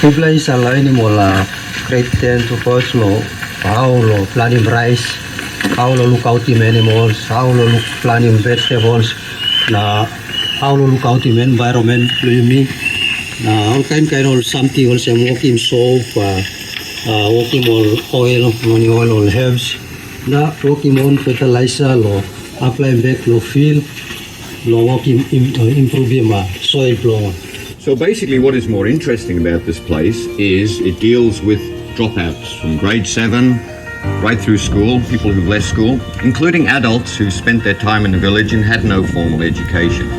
Iblay sa lain mo la grade 10 to first lo, how lo planning rice, how lo look out in animals, how lo look planning vegetables, na how lo look out in environment, me, na all kind of something also working soap, working on oil, money oil or herbs, na working on fertilizer lo, apply back lo field, lo working improving soil flow. So basically what is more interesting about this place is it deals with dropouts from grade 7 right through school, people who've left school, including adults who spent their time in the village and had no formal education.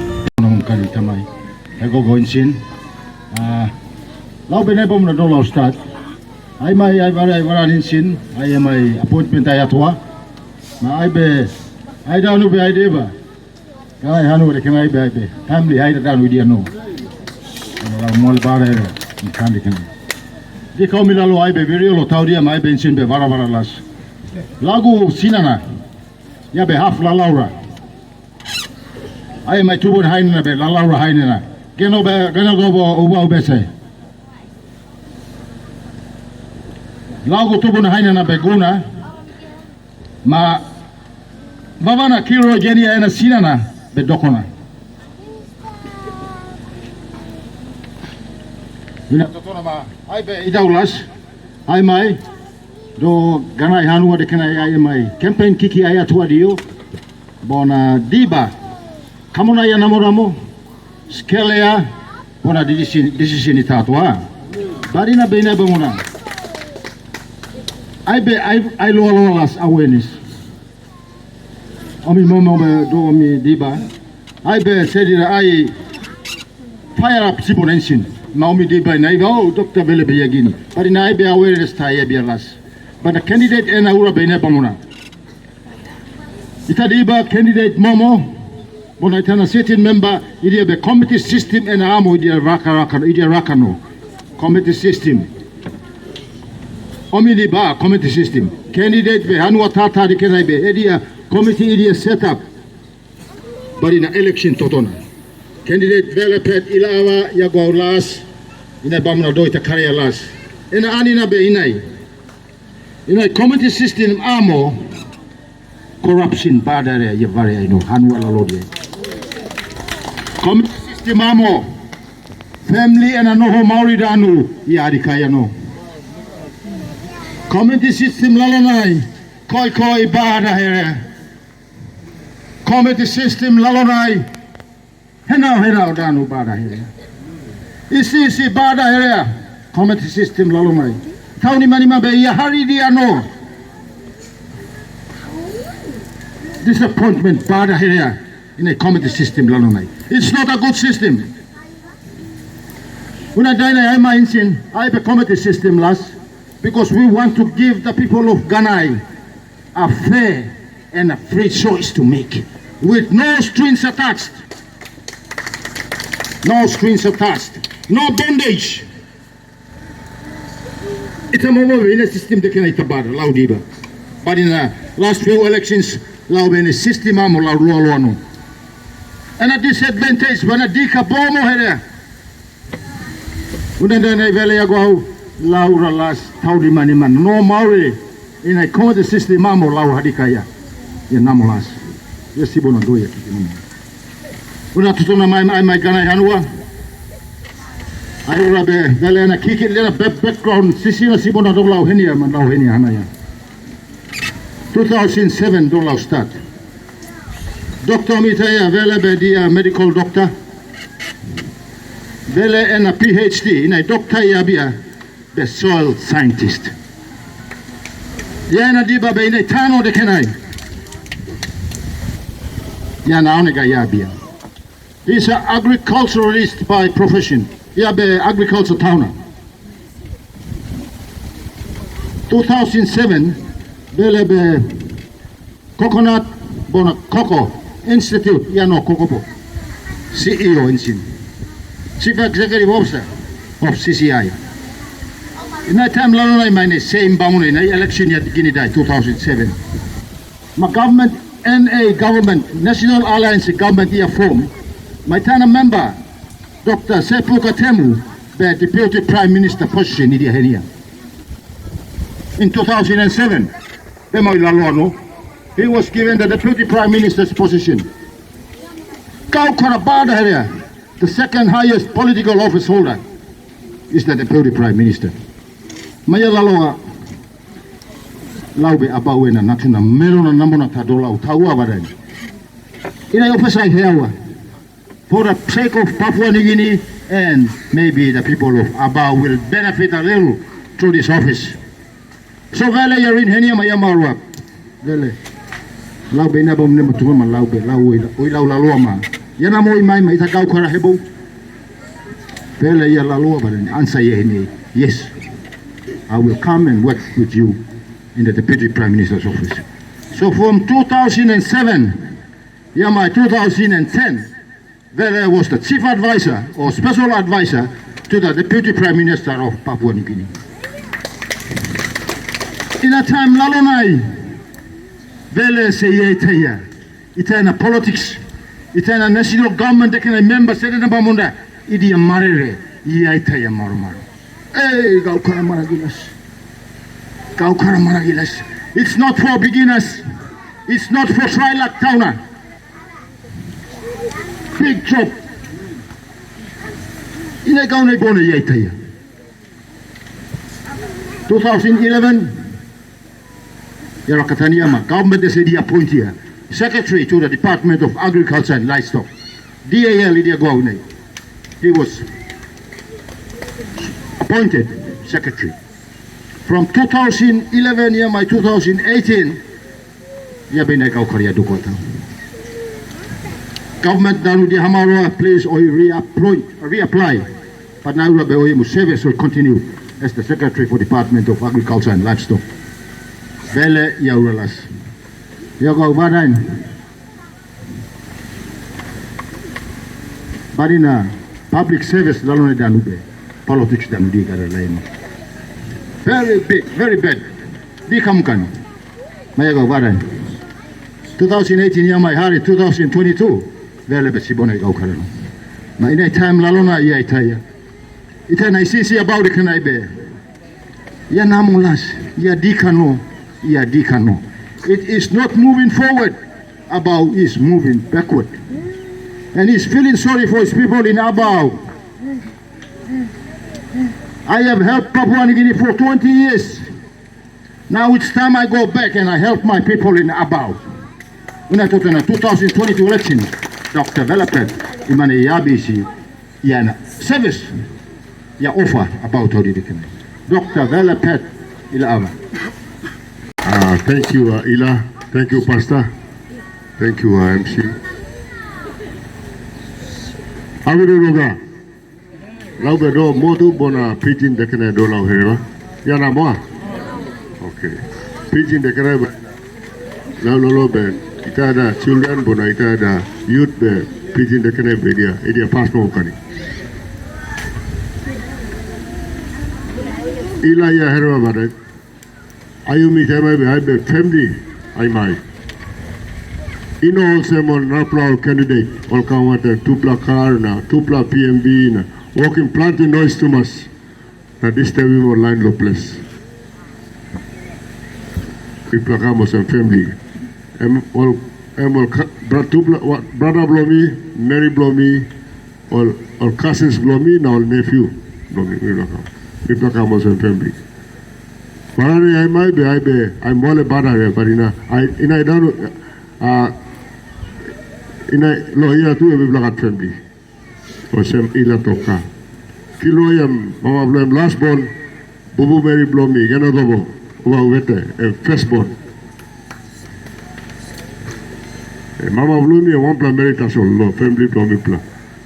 Mol bare kandi kandi di kau milalo ai be video lo taudia mai bensin be bara las lagu sinana ya be half la laura ai mai tubun hainna be la laura hainna geno go uba be se lagu tubun hainna be guna ma babana kiro genia ena sinana be dokona Ina totona ma ai be idaulas ai mai do ganai hanua de kenai ai mai campaign kiki ai atua dio bona diba kamona ya namoramo skelea bona decision tatua barina beina banguna ai lo las awareness omi momo be do mi diba ai be sedira ai fire up sibonensin Naomi di by Naigo, Dr. Vele Biagini, but in I be aware of Staya Bierlas. But the candidate and Aura Bene Bamuna. Itadiba candidate Momo, Bonatana sitting member, Idia the committee system and Amo Idia Rakano, committee system. Omidiba, committee system. Candidate Hanua Tata, the Kenaibe, Edia, committee Idia setup, but in an election Totona. Candidate Vele Pet Ilawa Yagualas in a Bamna Doita Karialas. In Anina Be in a committee system Amo corruption Badare Yavari no Hanwala Lodi. Committee system Amo family and Anoho Mauridanu Yarikayano. Committee system Lalonai Koi Bada here. Committee system Lalonai Henao danu bada here. Isi bada here. Committee system lalomai. Tauni manima be yahari dia no. Disappointment bada here in a committee system lalomai. It's not a good system. When I die I insin I be committee system last because we want to give the people of Ganai a fair and a free choice to make with no strings attached. No strings attached. No bondage. It's a moment in a system that can itabar, laudiba. But in the last few elections, lau in a system amo lau luano. And a disadvantage when a dika bomo here. When I Vele Abau, Laura las Taudi Maniman, no Maori in a comedy system amo lau hadikaya. In Namolas. Yes, Sibono do it. Una tutuna mai Ganai hanua. Ai ora be Vele na kiki lena background sisina sibona do lau henia man lau henia hanaya. 2007 do lau start. Dr. Mitaya Vele be dia medical doctor. Vele and a PhD in a doctor yabia the soil scientist. Yana diba be in a tano de kenai. Yana onega yabia. He's an agriculturalist by profession. Yabe agriculture towner. 2007, Vele be coconut bona cocoa institute. Yano cocoa. CEO in Sin. Chief Executive Officer of CCI. In that time, Lalonai mine same bound in election yet Guinea 2007. My government, NA government, National Alliance government year form. My Tana member, Dr. Sepu Katemu, the Deputy Prime Minister position in Kenya. In 2007, he was given the Deputy Prime Minister's position. The second highest political office holder is the Deputy Prime Minister. Maya laloa laube abau na natuna merona namona tadola utaua barai. Ina ofisai heawa for the sake of Papua New Guinea, and maybe the people of Abau will benefit a little through this office. So Vele yarin henia maya marwa. Vele laube na bom ne matuma laube laue oi lau ma. Yana mo mai mai ta kau kara hebo. Vele ya lalua barai answer ye henia. Yes, I will come and work with you in the Deputy Prime Minister's office. So from 2007, Yamai 2010, Vele was the Chief Advisor or Special Advisor to the Deputy Prime Minister of Papua New Guinea. In a time lalonai, Vele se ye teya, itana politics, itana national government dekena member sedena bamunda, idi amarere, ye teya marumaru. Hey, gaukara maragilas. Gaukara maragilas. It's not for beginners. It's not for Trilak Tauna. Big job. Ina gaune bone yaitaya. 2011, Yarakataniama, government is the appointee, secretary to the Department of Agriculture and Livestock. DAL Idia Gaune. He was appointed secretary. From 2011, Yamai 2018, Yabene Gaukaria Dukota. Government danu di Hamarua please or reapply. But now Rabbi Museves will continue as the Secretary for Department of Agriculture and Livestock. Vele Yauralas. Yago Badain. Badina public service lalone danube. Politics danudi garalaino. Very big, very bad. Di kamkan. Mayago Badain. 2018 Yamai Hari 2022. Vele besibone gaukarano. Na ina time lalona ia itaya. Ita na isisi about the kanaibe. Ya namulas, ya dikano, ya dikano. It is not moving forward. Abau is moving backward. And he's feeling sorry for his people in Abau. I have helped Papua New Guinea for 20 years. Now it's time I go back and I help my people in Abau. When I thought in the 2022 election, Dr. Vele imane yabisi yana service ya offer about how did it. Dr. Vele ila. Thank you, Ila. Thank you, Pastor. Thank you, MC. Aviroga. Laubedo modu bona pidgin dekene do lau hereva. Yana moa. Okay. Pidgin dekene lau lolo ben. Ita ada children bona ita ada youth be pidgin dekene be dia passport kani. Ila ya hereva badak. Ayu mi tema be I be family I mai. Ino also mon napla candidate all come with a tupla car na tupla PMB na walking planting noise too much. Na this time we more line low place. We placamos en family. Brother blow me, Mary blow me, all cousins blow me, now all nephew blow me. We placamos en family. Barari I might be I'm all about it, but I don't lo ia tu e blagat family. O sem ila toka. Kilo yam mama blom last born, bubu Mary blow me, gana dobo, uba wete, first born. Mama blow me, one plan Mary lo family blow me plan.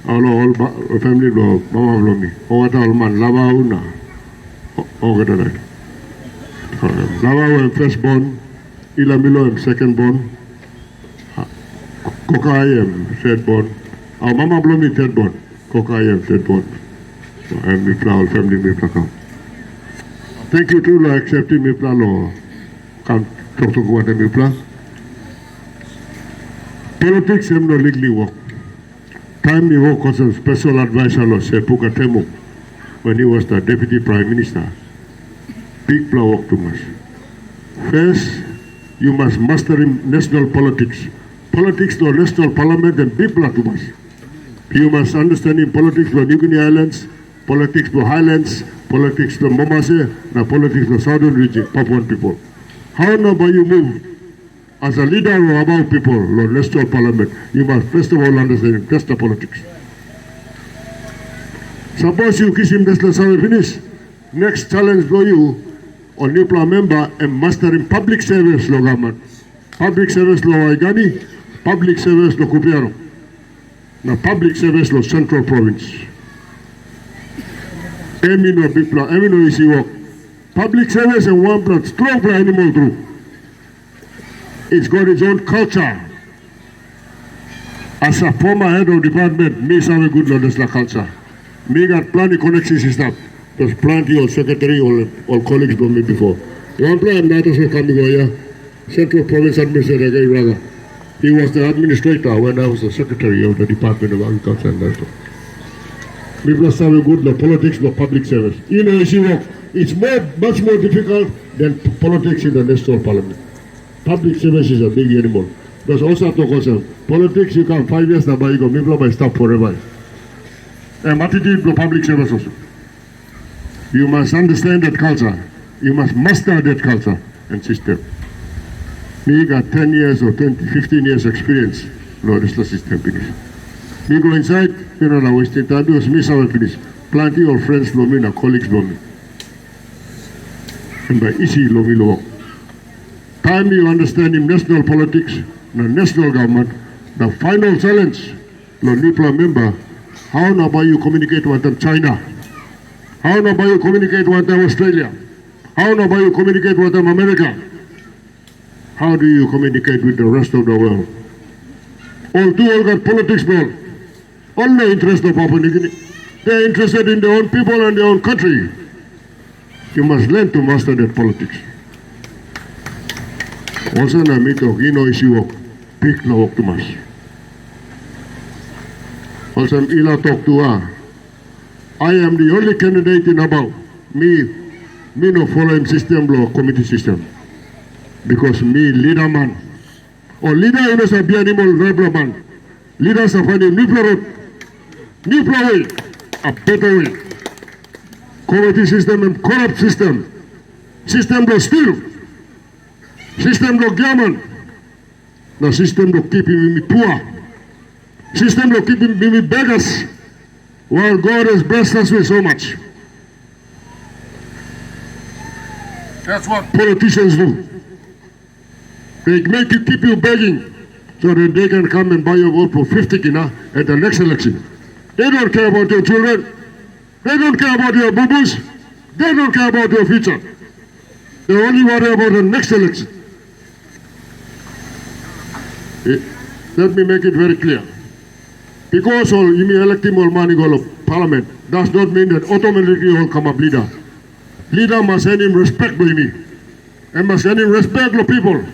All family blow, mama blow me. O wata all man, lava una. O gata dai. Lava first born, ila milo second born. Koka I am third born. Our mama blow me third born. Koka I am third born. So I am Mipla, family Mipla. Thank you to accepting Mipla law. Come talk to Guata Mipla. Politics am no legally work. Time me work as a special advisor law, Sepuka Temu. when he was the Deputy Prime Minister. Big blow too much. First, you must master in national politics. Politics to national parliament and big blow too much. You must understand in politics to New Guinea Islands, politics to Highlands, politics to Momase, and politics to Southern region, Papuan people. How now you move as a leader of Abau people, Lord National Parliament, you must first of all understand that's the politics. Suppose you kiss him, that's the finish. Next challenge for you, on new plan member and mastering public service law government. Public service law Igani, public service law Kupiano. Now public service law Central Province. Emino big plan, Emino easy work. Public service and one plan, strong plan animal through. It's got its own culture. As a former head of department, me have a good knowledge of culture. Me got plenty connection system. There's plenty of secretary or colleagues from me before. One plan that was coming here, Central Province Administrator. He was the administrator when I was the secretary of the Department of Agriculture and Livestock. We must have a good law, politics, law, public service. You know, it's much more difficult than politics in the national parliament. Public service is a big animal. There's also talk also. Politics, you can 5 years now, but you go, maybe by stop forever. And attitude to public service also. You must understand that culture. You must master that culture and system. Me got 10 years or 20, 15 years experience. No, this is the system finish. Me go inside, you know, now wasting time because me some finish. Plenty of friends for me, and colleagues for me. And by easy lo me lo. Time you understand in national politics, the national government, the final challenge, lo NIPLA member, how now by you communicate with them China? How now by you communicate with them Australia? How now by you communicate with them America? How do you communicate with the rest of the world? All got politics, bro. All the interest of Papua New Guinea. They're interested in their own people and their own country. You must learn to master that politics. Also, na mito, gino issue pick na walk to mas. Also, ila talk to I am the only candidate in Abau. Me no follow him system law, committee system. Because me leader man. Or leader you know sa animal rebel man. Leader sa fani new way, a better way. Committee system and corrupt system. System law steal. System law gammon. The system law keeping me poor. System law keeping me beggars. While God has blessed us with so much. That's what politicians do. They make you keep you begging so that they can come and buy your vote for 50 kina at the next election. They don't care about your children. They don't care about your boo-boos. They don't care about your future. They only worry about the next election. Let me make it very clear. Because all you elect him all money go to parliament does not mean that automatically all come up leader. Leader must send him respect by me. And must send him respect to people.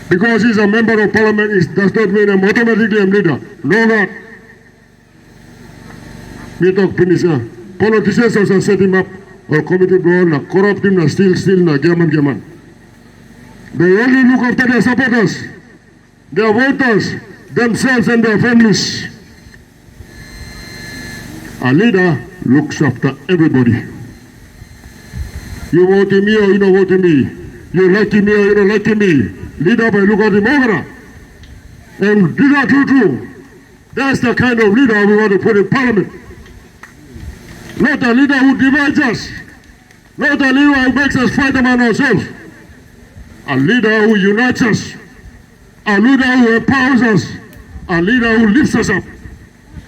Because he's a member of parliament, it does not mean I'm automatically a leader. No, God. Me talk finish. Politicians also set him up or committee blow, corrupt him, steal, gaman. They only look after their supporters, their voters, themselves and their families. A leader looks after everybody. You vote me or you don't vote me. You like me or you don't like me. Leader by look at him over. And these are true. That's the kind of leader we want to put in parliament. Not a leader who divides us. Not a leader who makes us fight among ourselves. A leader who unites us. A leader who empowers us. A leader who lifts us up.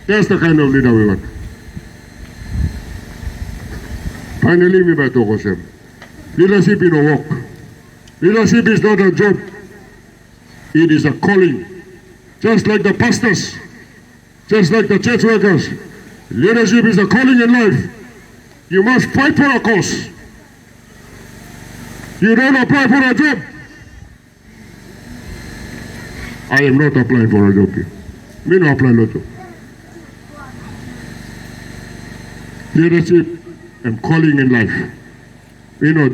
That's the kind of leader we want. Finally, me by talk ourselves. Leadership is a work. Leadership is not a job. It is a calling. Just like the pastors, just like the church workers. Leadership is a calling in life. You must fight for a cause. You don't apply for a job. I am not applying for a job here. Me no apply no job. leadership and calling in life.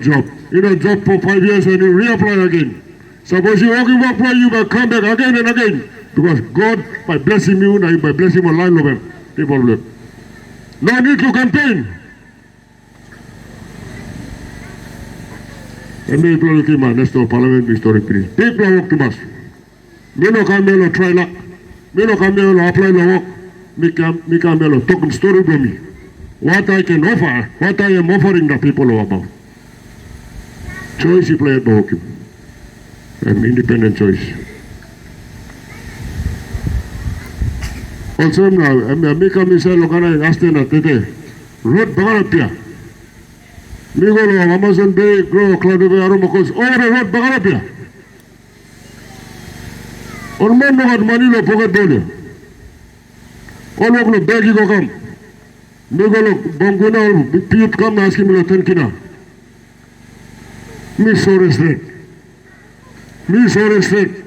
Job. Job for 5 years and you reapply again. Suppose you working work for you, but come back again and again. Because God, by blessing you, now by blessing my life, people live. No need to campaign. And me people looking my next door parliament history, please. People work to us. Me no come here try luck. Me no come here apply the work. Me come here talk story to me. What I can offer, what I am offering the people about. Choice you play at work. An independent choice. Also now, I come inside Ganai and ask them that today. Road Bagarapia. Me go to Amazon Bay, grow cloud of Aromacos, over the road Bagarapia. Or men no had money no pocket dollar. All of the bag you go come. Me go look, Banguna, Piut come ask him to 10 kina. Me so respect. Me so respect.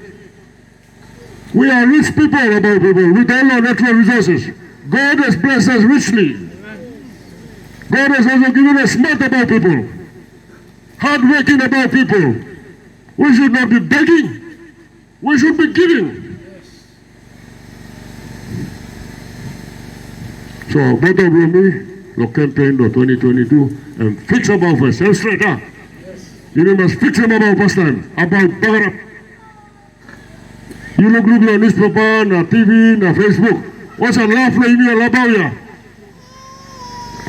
We are rich people about people with all our natural resources. God has blessed us richly. God has also given us smart about people, hardworking about people. We should not be begging. We should be giving. So, both of me, the campaign of 2022, and Fix Abau First. And straight up. You must fix Abau first time. About Bagarap. You look on newspaper, na TV, na Facebook. What's a laugh like me a labauya?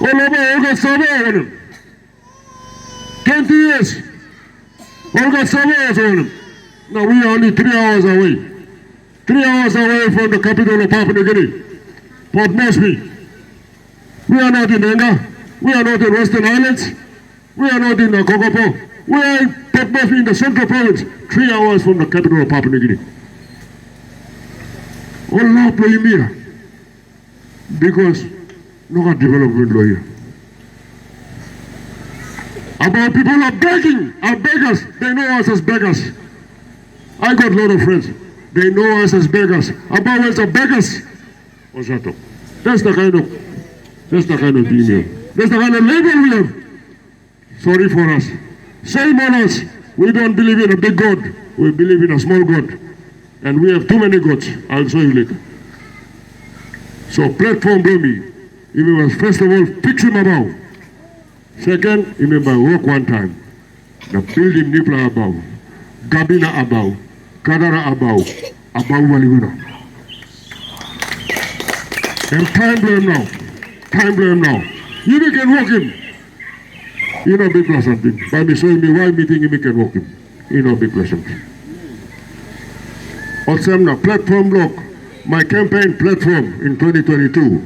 Oh, labau, got Sabau on him. 20 years. Got Sabau on him. Now we are only 3 hours away. 3 hours away from the capital of Papua New Guinea. Port Moresby. We are not in Enga. We are not in Western Islands. We are not in Kokopo. We are in Port Moresby in the Central Province. 3 hours from the capital of Papua New Guinea. Allah play me because no got development lawyer. About people are begging, are beggars. They know us as beggars. I got a lot of friends. They know us as beggars. About us as beggars. That's the kind of email. That's the kind of label we have. Sorry for us. Shame on us. We don't believe in a big God. We believe in a small God. And we have too many gods. I'll show you later. So platform Blomi. Remember, first of all, Fix Abau. Second, remember, work one time. The building Nipla Abau, Gabina Abau, Kadara Abau, Abau Walivuna. And time blame now. Time blame now. You can walk him. You know big plus something. By me showing me why me think you can walk him. You know big plus something. Also, now, platform block, my campaign platform in 2022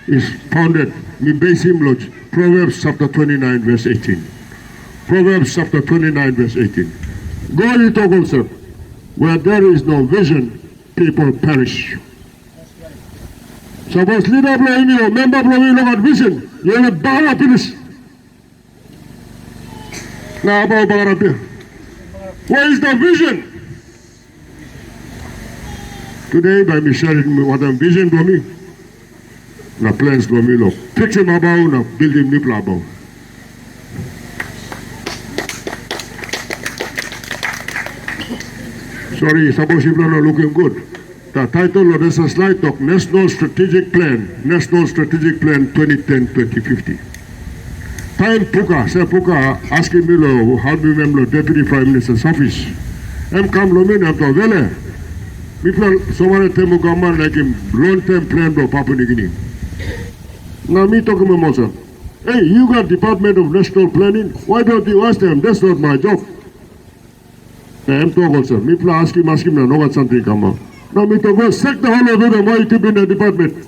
is founded, me base him lodge, Proverbs chapter 29 verse 18. Proverbs chapter 29 verse 18. God is talk also, where there is no vision, people perish. Suppose leader blowing me or member blowing look at vision, you will bow up in this. Now about Bagarapia. Where is the vision? Today, by me sharing what I'm vision for me, na plans for me, look. Fix Abau, na build him Nipla Abau. Sorry, suppose people are not looking good. The title of this slide talk, National Strategic Plan 2010-2050. Time Puka, say Puka, asking me, how do you remember Deputy Prime Minister's office? I'm come Lomin, I'm to Vele. People, someone tell me government like him long-term plan for Papua New Guinea. Now me talking about myself. Hey, you got Department of National Planning. Why don't you ask them? That's not my job. Now I'm talking also. People ask him, now know what something come out. Now me talk, go sack the whole of them. Why you keep in the department?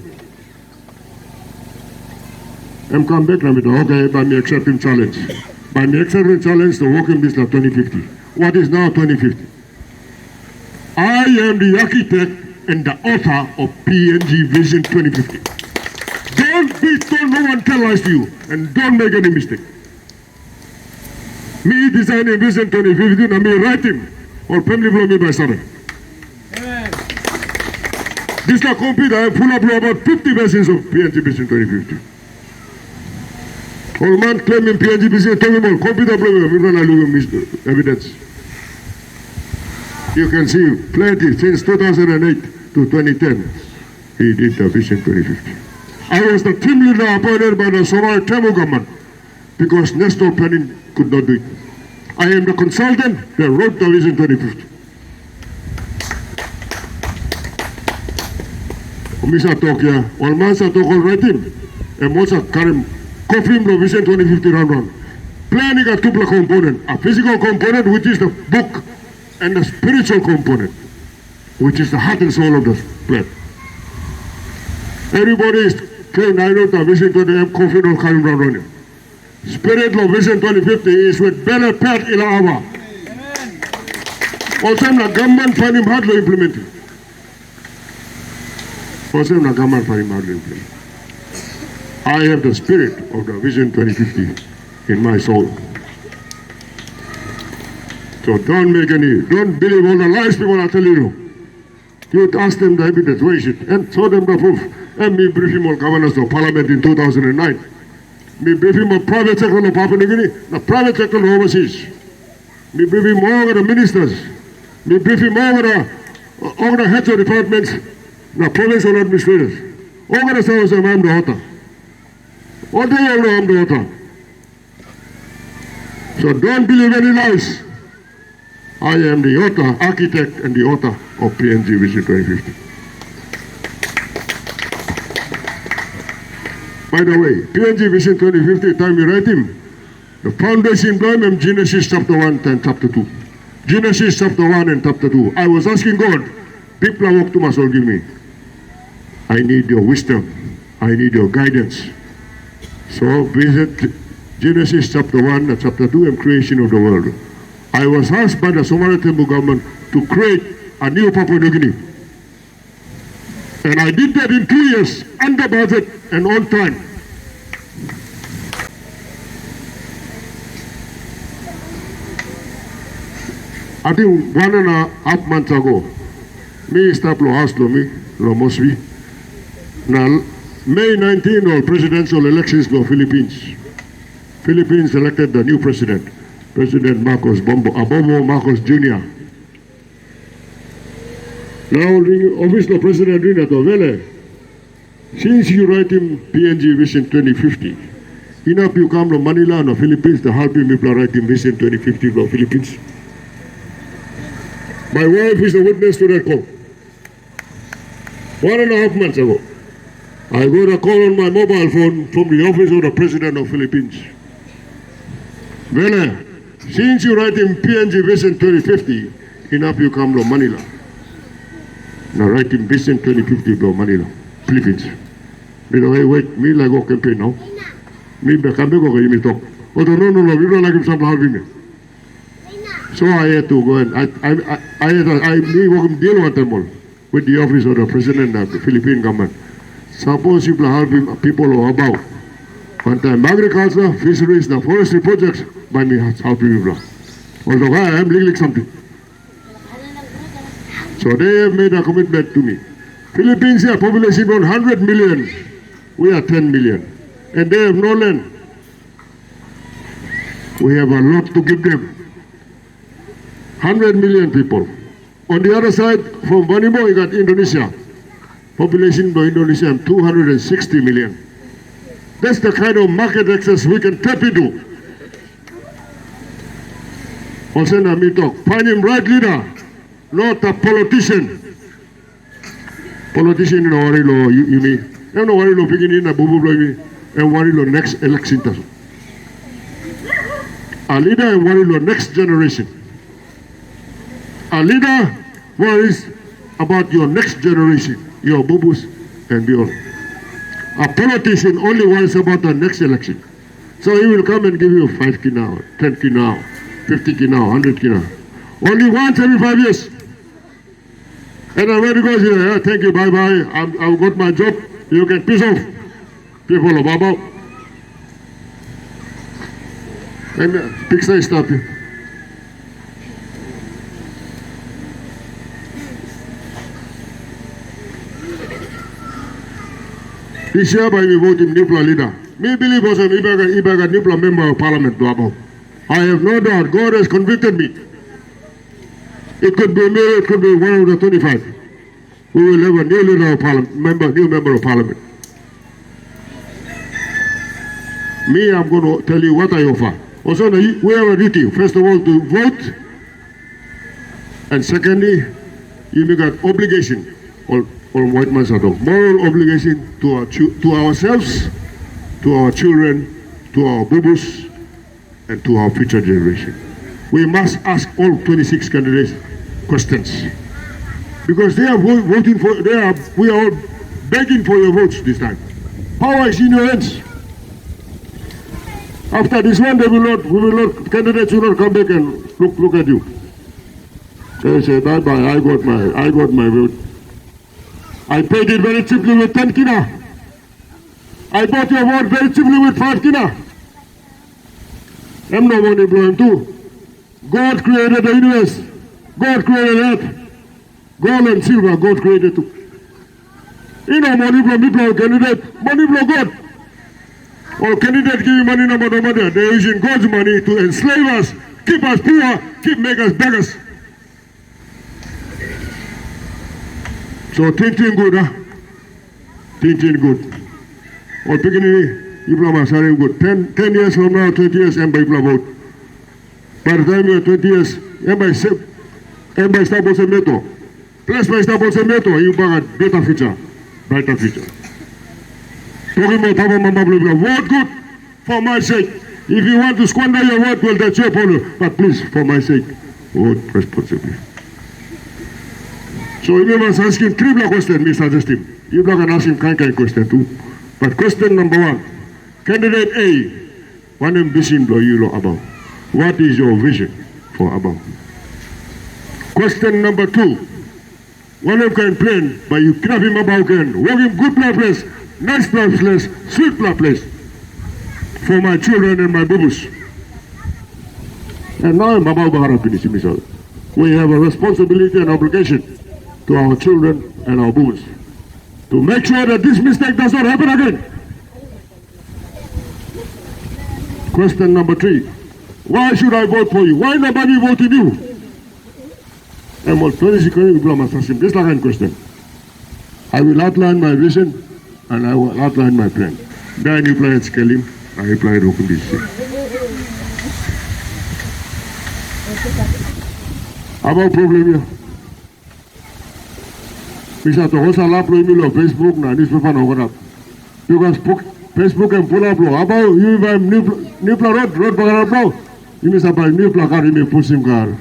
I'm come back now. Me talk, okay, by me accepting challenge. By me accepting challenge to work in this like 2050. What is now 2050? I am the architect and the author of PNG Vision 2050. Don't no one tell lies to you and don't make any mistake. Me designing Vision 2050 and me write him or family blow me by Sunday. This is a computer I am full of about 50 versions of PNG Vision 2050. All man claiming PNG Vision, tell me all, computer problem, we don't have evidence. You can see plenty since 2008 to 2010. He did the Vision 2050. I was the team leader appointed by the Somali Tamil government because national planning could not do it. I am the consultant that wrote the Vision 2050. Misa Tokia, Walmansa Tokol writing, and Mosa Karim, confirm the Vision 2050 round. Planning a two component, a physical component, which is the book, and the spiritual component, which is the heart and soul of the plan. Everybody is saying, I know the Vision 2050, I'm confident of Karim Round. Spirit of Vision 2050 is with Vele Pat Ila Awa. Also, the government find him hard to implement it. Also, the government find him hard to implement it. I have the spirit of the Vision 2050 in my soul. So don't believe all the lies people are telling you. You ask them the evidence, where is it? And show them the proof. And me brief him on governance of parliament in 2009. Me brief him on private sector of Papua New Guinea, the private sector of overseas. Me brief him over the ministers. Me brief him over the heads of departments, the provincial administrators. Over the service of I'm the author. What do you know I'm the author? So don't believe any lies. I am the author, architect, and the author of PNG Vision 2050. By the way, PNG Vision 2050, time you write him, the foundation blame him Genesis chapter 1 and chapter 2. Genesis chapter 1 and chapter 2. I was asking God, people walk to must all give me. I need your wisdom. I need your guidance. So visit Genesis chapter 1 and chapter 2 and creation of the world. I was asked by the Somali Tamil government to create a new Papua New Guinea. And I did that in 2 years, under budget and on time. I think 1.5 months ago, me start lo ask me, lo Mosby. Now, May 19 or presidential elections in the Philippines. Philippines elected the new president, President Marcos Abobo Marcos Jr. Now, office of President Rinato Vele, since you write him PNG Vision 2050, enough you come to Manila and the Philippines to help him people write him Vision 2050 for Philippines. My wife is a witness to that call. 1.5 months ago, I got a call on my mobile phone from the office of the President of Philippines. Vele, since you write him PNG Vision 2050, enough you come to Manila. Now write him Vision 2050 to Manila, Philippines. By the way, wait, me like go campaign now. Me be come go give me talk. Oh no, we don't like him some help me. So I had to go and I deal with them all with the office of the President of the Philippine government. Suppose you help him, people of Abau. One time, agriculture, fisheries, the forestry projects, by me helping people. Although I am legally something. So they have made a commitment to me. Philippines have population 100 million. We are 10 million. And they have no land. We have a lot to give them. 100 million people. On the other side, from Vanimo, you got Indonesia. Population of Indonesia, 260 million. That's the kind of market access we can tap into. Also, me talk. Find him right leader, not a politician. Politician, you know, worry lo, you mean. You know, worry lo, beginning na bubu lo, and worry lo next election. A leader and worry lo next generation. A leader worries about your next generation, your bubus and beyond. A politician only worries about the next election. So he will come and give you 5 kina, 10 kina, 50 kina, 100 kina. Only once every 5 years. And I'm ready to go here. Yeah, thank you, bye-bye. I've got my job. You can piss off. People of Abau. And Fix Abau stop you. This year, by me vote him new leader. Me believe also, if I got new member of parliament to Abau. I have no doubt God has convicted me. It could be me, it could be one of the 25. We will have a new leader of parliament, new member of parliament. Me, I'm going to tell you what I offer. Also, we have a duty, first of all, to vote. And secondly, you got obligation, or white man's moral obligation to ourselves, to our children, to our bubus, and to our future generation. We must ask all 26 candidates questions. Because they are voting for, we are all begging for your votes this time. Power is in your hands. After this one, candidates will not come back and look at you. They say, bye-bye, I got my vote. I paid it very cheaply with 10 kina. I bought your vote very cheaply with 5 kina. I'm no money blowing too. God created the universe. God created earth. Gold and silver, God created too. You know, money blow candidate, money blow God. Or candidate give money no matter. They're using God's money to enslave us, keep us poor, make us beggars. So thinking good, huh? Thinking good. Or beginning, you are sorry good. 10 years from now, 20 years, and by vote. By the time you are 20 years, and by stop also meto. Plus by stop also meto, you have a better future, brighter future. Talking about Papa Mama Blue, vote good for my sake. If you want to squander your vote, well, that's your problem. But please, for my sake, vote responsibly. So if you must ask him three questions, me suggest him. You can ask him kind question too. But question number 1, candidate A, one ambition blow you about. What is your vision for Abau? Question number 2, one of can plan, but you grab him about can, walk him good place, nice place, sweet place for my children and my bubus. And now I'm about to finish. We have a responsibility and obligation to our children and our bubus to make sure that this mistake does not happen again. Question number 3, why should I vote for you? Why nobody voted you? And what this is question. I will outline my vision and I will outline my plan. Then you play at Skelim, I play at Okundisi. About problem here. Bisa to hosa la pro email Facebook na newspaper na ora. Because Facebook and pull up about you have new road bagara bro. You miss about new car you push him car.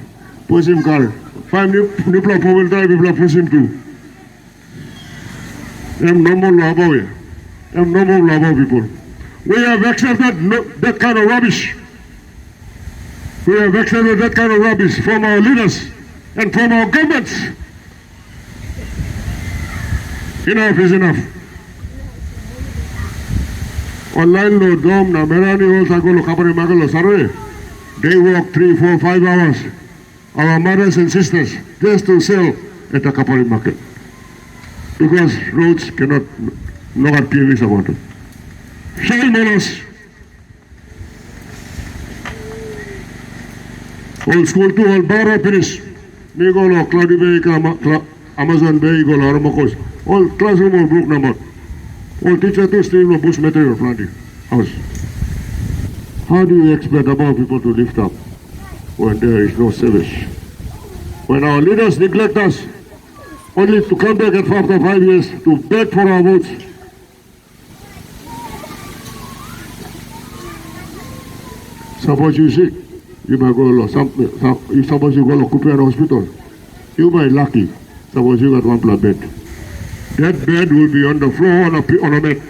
5 new four-wheel drive people push him too. I'm no more about it. I'm no more about people. We have accepted that kind of rubbish. We have accepted that kind of rubbish from our leaders and from our governments. Enough is enough. Online lo dom na merani also go lo kapare magalo sarve. They walk 3, 4, 5 hours. Our mothers and sisters just to sell at the kapare market. Because roads cannot not PMs about it. Shame on us. All school to all bar finish. Me go lo Cloudy Bay, Amazon Bay go lo Armacos. All classroom all book number. All teacher to still no bush material planting house. How do you expect about people to lift up when there is no service? When our leaders neglect us, only to come back after 5 years to beg for our votes. Suppose you sick, you might go to suppose you go to Cooper Hospital, you might lucky. Suppose you got one plus bed. That bed will be on the floor on a bed.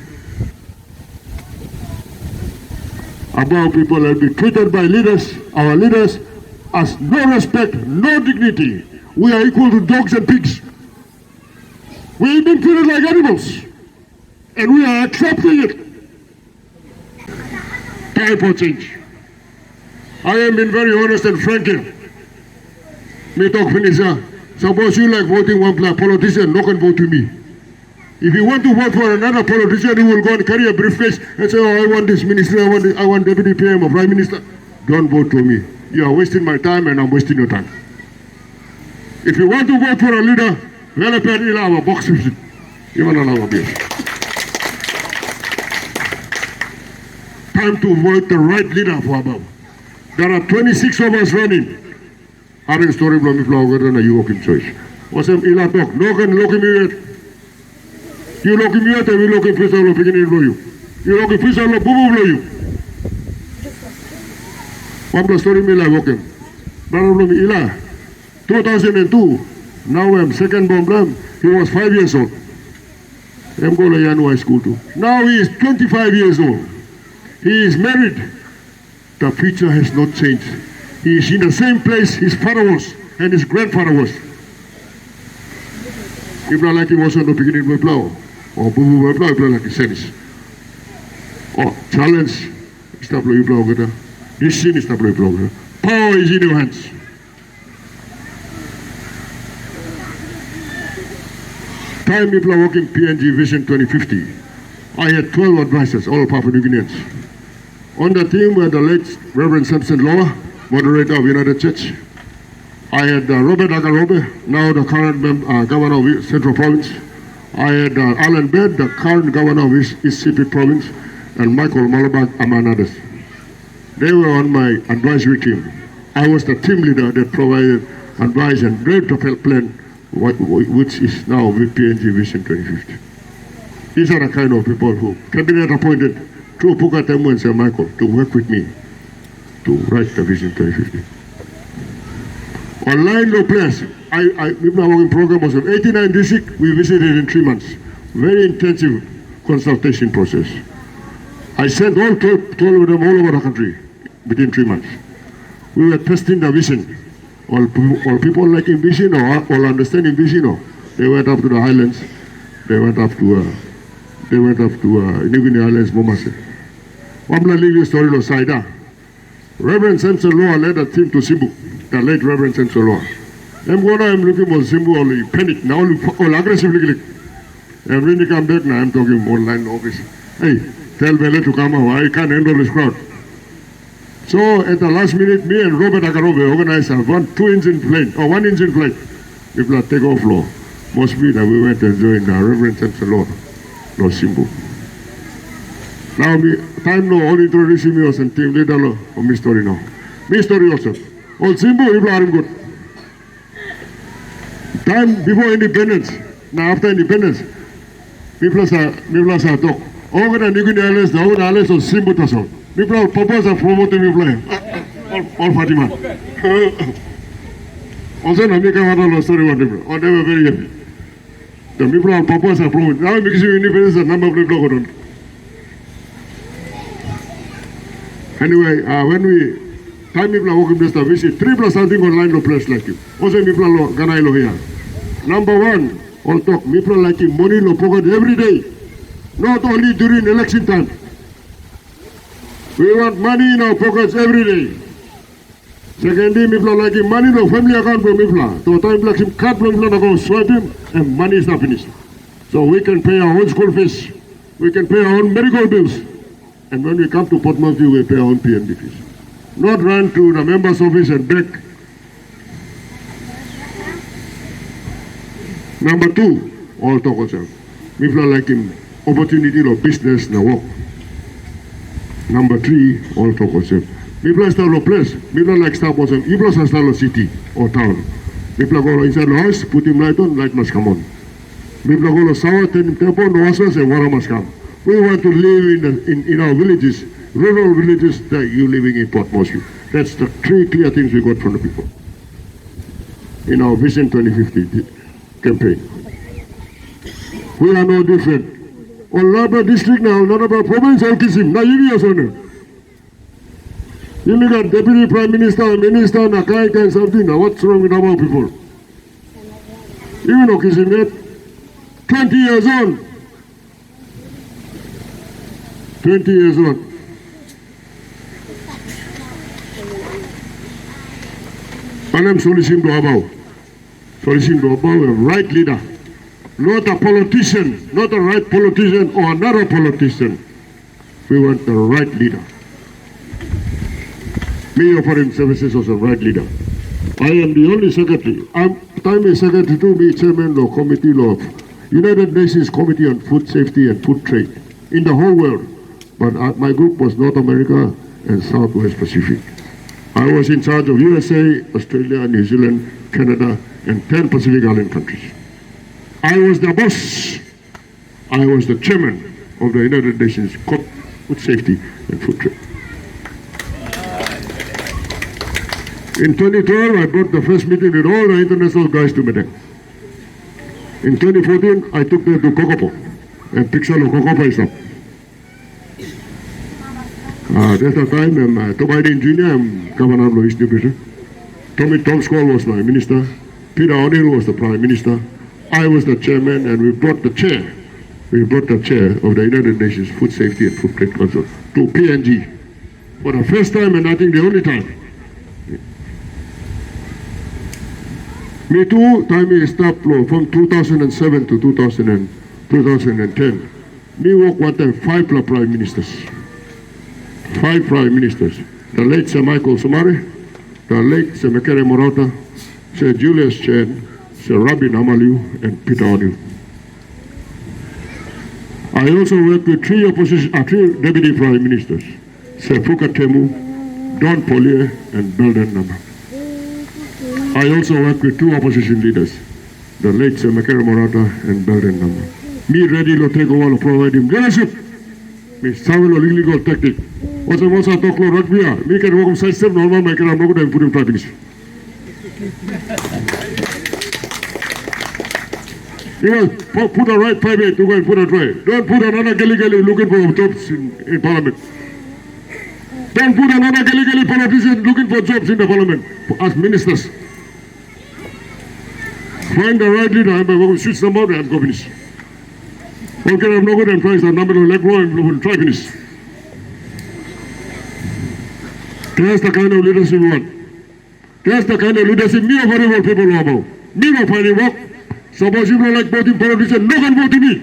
Abau people will be treated by leaders, our leaders, as no respect, no dignity. We are equal to dogs and pigs. We've been treated like animals, and we are accepting it. Time for change. I have been very honest and frank here. Me talk finish. Suppose you like voting one politician, no can vote to me. If you want to vote for another politician who will go and carry a briefcase and say, oh, I want this ministry, I want deputy PM or prime minister, don't vote for me. You are wasting my time and I'm wasting your time. If you want to vote for a leader, Vele pet ila box 15. Even on our bill. Time to vote the right leader for Abau. There are 26 of us running. Having story from me flower and a European choice. Was him ila talk. No can look at me yet. You look at me yet and we look at fish all beginning for you. You look at fish all boo boo you. One plus story me like walking. Brother from ila 2002. Now I'm second bomb. He was 5 years old. I'm going to Ganai school too. Now he is 25 years old. He is married. The future has not changed. He is in the same place his father was and his grandfather was. If not like he was on the beginning with plow or boo with plow, like he said this. Oh, challenge. Stop blowing plow. Decision is stop blowing plow. Power is in your hands. Time people are working PNG Vision 2050. I had 12 advisors, all Papua New Guineans. On the team were the late Reverend Samson Loa, moderator of United Church. I had Robert Agarobe, now the current governor of Central Province. I had Alan Bed, the current governor of East Sipi Province, and Michael Malabak, among others. They were on my advisory team. I was the team leader that provided advice and great plan, which is now with PNG Vision 2050. These are the kind of people who cabinet appointed through Pukatemu and Sir Michael to work with me to write the Vision 2050. Online no place. We've been working program was of 89 districts. We visited in 3 months. Very intensive consultation process. I sent all 12 of them all over the country within 3 months. We were testing the vision. All people liking vision or all understanding vision, or they went up to the highlands. They went up to New Guinea Islands, Momase. I'm going to leave you story of Saida. Reverend Samson Loa led a team to Simbu, the late Reverend Samson Loa. I'm looking for Simbu, only panic, now all aggressively. And when they come back now, I'm talking online office. Hey, tell Vele to come out, I can't handle this crowd. So at the last minute, me and Robert Agarobe organized a 1-engine flight. People take off law. Must be that we went and joined the Reverend Samson Loa, no Simbu. Now, time now, all introducing me as a team leader of my story now. My story also. All Simbu, people are good. Time before independence, now after independence, people are talk. Over the New Guinea Islands, the old islands of Simbu Tasso. People purpose of promoting people. All Fatima. Also, I make a story about them. Oh, they were very happy. The people are purpose of promoting. Now, because you independence, the number of people go down. Anyway, when we time people are working best, we see 3 plus something online no place like you. Also, people are Ganai lo here. Number 1, all talk. People like you money lo pocket every day, not only during election time. We want money in our pockets every day. Secondly, people like you money no family account for people. So time like him card from people go swipe him and money is not finished. So we can pay our own school fees, we can pay our own medical bills. And when we come to Port Moresby, we pay our own PNB fees. Not run to the member's office and beg. Number 2, all talk also. People like him opportunity of business and work. Number 3, all talk also. People style of place. People like staff also. People style of city or town. People go inside the house, put him light on, light must come on. People go to south and temple, no answers and water must come. We want to live in our villages, rural villages that you living in Port Moresby. That's the 3 clear things we got from the people in our Vision 2050 campaign. We are no different. On Laba district now, not about province, I'll kiss him. Now you hear something. You look at Deputy Prime Minister, Minister, Nakai, and something. Now what's wrong with our people? Even though kiss him yet, 20 years on. 20 years old. And I'm soliciting to Abau. Soliciting to Abau, a right leader. not a politician, not a right politician or another politician. We want the right leader. Me offering services as a right leader. I am the only secretary. I'm secretary to be chairman of committee of United Nations Committee on Food Safety and Food Trade in the whole world. But my group was North America and Southwest Pacific. I was in charge of USA, Australia, New Zealand, Canada, and 10 Pacific Island countries. I was the boss. I was the chairman of the United Nations Food Safety and Food Trade. In 2012, I brought the first meeting with all the international guys to Medan. In 2014, I took them to Kokopo and Fix Abau First. At that time, I'm Toby Engineer, I'm Governor of East Division. Tom Skoll was my minister. Peter O'Neill was the Prime Minister. I was the chairman, and we brought the chair. We brought the chair of the United Nations Food Safety and Food Trade Council to PNG for the first time, and I think the only time. Me too, time is stopped from 2007 to 2010. Me work one time 5 prime ministers. 5 prime ministers. The late Sir Michael Somare, the late Sir Mekere Morata, Sir Julius Chen, Sir Rabin Amaliu, and Peter O'Neill. I also worked with 3 deputy prime ministers, Sir Fuka Temu, Don Polier, and Belden Nama. I also worked with 2 opposition leaders, the late Sir Mekere Morata and Belden Nama. Me ready to take over and provide him leadership. Me travel illegal tactic. What's a talk rugby? Me can work on side step normal, I can have no put him 5 minutes. You know, put a right private to go and put a try. Don't put another gilly looking for jobs in Parliament. Don't put another gilly politician looking for jobs in the Parliament as ministers. Find the right leader, I'm going to switch them out and go finish. Okay, I'm not good and try the number of leg row and try finish. That's the kind of leadership we want. That's the kind of leadership me of very people know about. Me not finding work. Suppose you don't like voting politician, no one vote to me.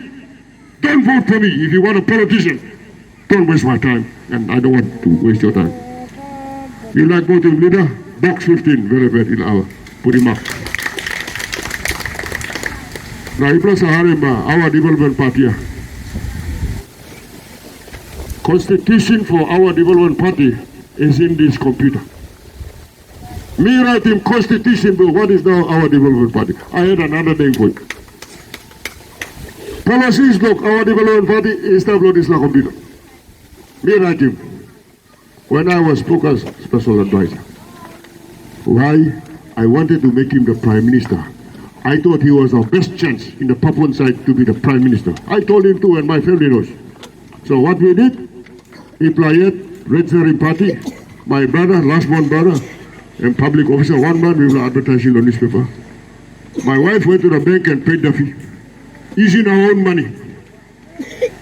Don't vote for me. If you want a politician, don't waste my time. And I don't want to waste your time. You like voting leader? Box 15, very bad in our. Put him up. Now, our development party. Constitution for our development party is in this computer. Me writing constitution, but what is now our development party? I had another name for it. Policies, look, our development party is established in the computer. Me writing. When I was Puka's special advisor. Why? I wanted to make him the Prime Minister. I thought he was our best chance in the Papuan side to be the Prime Minister. I told him too, and my family knows. So what we did, he played Red Herring Party, my brother, last born brother, and public officer, 1 month we will advertise in the newspaper. My wife went to the bank and paid the fee, using her own money.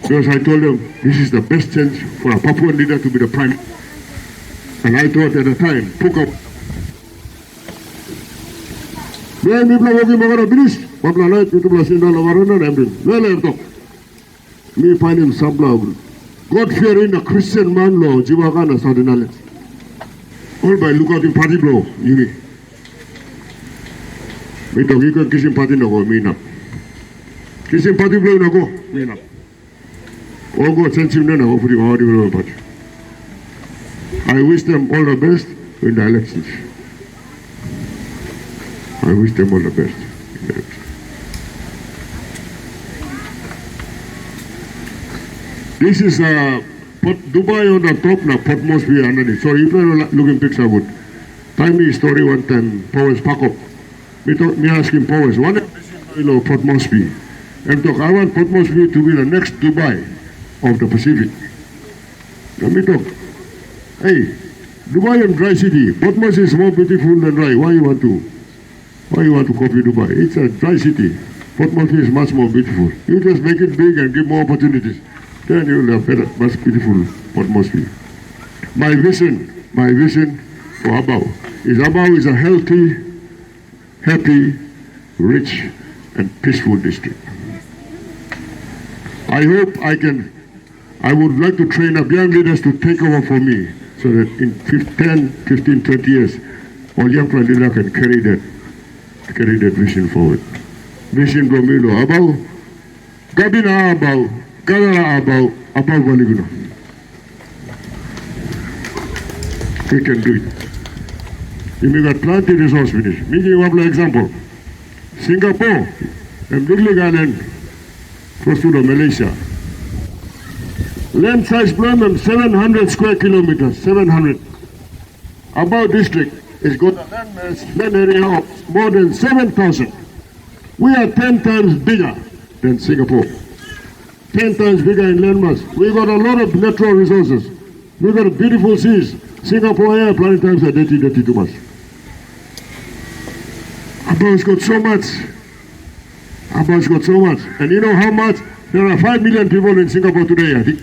Because I told them, this is the best chance for a Papuan leader to be the Prime Minister. And I thought at the time, Puka. Then people are walking over a finish. People are like, people are saying, Vele, me find him Sabla. God-fearing a Christian man law, Jivagana Sardinales. All by look out in party blow, you mean. Me talk, you can kiss him party no go, me not. Kiss him party blow no go, me not. All go send him no go for the development party. I wish them all the best in the elections. I wish them all the best in the elections. This is Dubai on the top now, Port Moresby underneath. So if you're looking picture good. Tell me a story one time, Powers pack up. Me ask him Powers, one Port Moresby. And talk, I want Port Moresby to be the next Dubai of the Pacific. Let me talk. Hey, Dubai and dry city. Port Moresby is more beautiful than dry. Why you want to copy Dubai? It's a dry city. Port Moresby is much more beautiful. You just make it big and give more opportunities. Then you will have better, much beautiful Port Moresby. My vision for Abau is a healthy, happy, rich, and peaceful district. I hope I would like to train up young leaders to take over for me so that in 10, 15, 20 years, all young leaders can carry that vision forward. Vision Romilo Abau, Gabina Abau, Ganai Abau, Abau Valiguna. We can do it. You got plenty resource finish. Me give you one example. Singapore, and Dudley Garden, close to Malaysia. Land size problem 700 square kilometers, 700. Abau district is got a land area of more than 7,000. We are 10 times bigger than Singapore. 10 times bigger in land mass. We got a lot of natural resources. We got beautiful seas. Singapore here, plenty times are dirty too much. Abau's got so much. Abau's got so much. And you know how much? There are 5 million people in Singapore today, I think.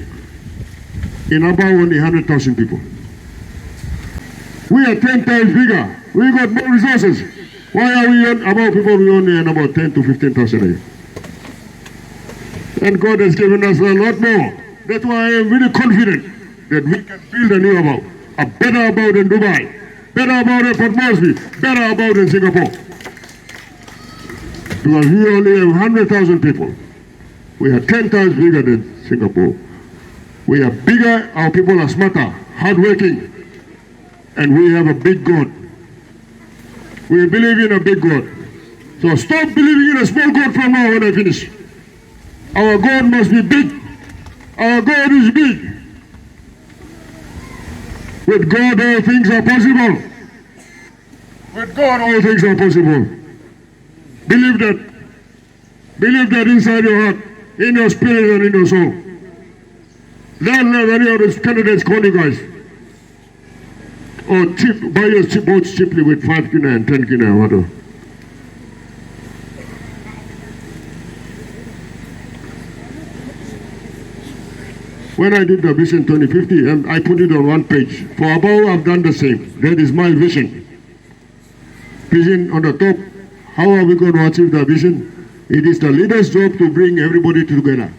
In Abau, only 100,000 people. We are 10 times bigger. We got more resources. Why are we Abau people? We only earn about 10 to 15,000 a year. And God has given us a lot more. That's why I am really confident that we can build a new Abau. A better Abau than Dubai. Better Abau than Port Moresby. Better Abau than Singapore. Because we only have 100,000 people. We are 10 times bigger than Singapore. We are bigger, our people are smarter, hardworking, and we have a big God. We believe in a big God. So stop believing in a small God from now when I finish. Our God must be big. Our God is big. With God all things are possible. With God all things are possible. Believe that. Believe that inside your heart, in your spirit and in your soul. Don't let any of these candidates call you guys. Or cheap, buy your boats cheaply with 5 kina and 10 kina or whatever. When I did the Vision 2050, and I put it on one page. For Abau, I've done the same. That is my vision. Vision on the top. How are we going to achieve the vision? It is the leader's job to bring everybody together,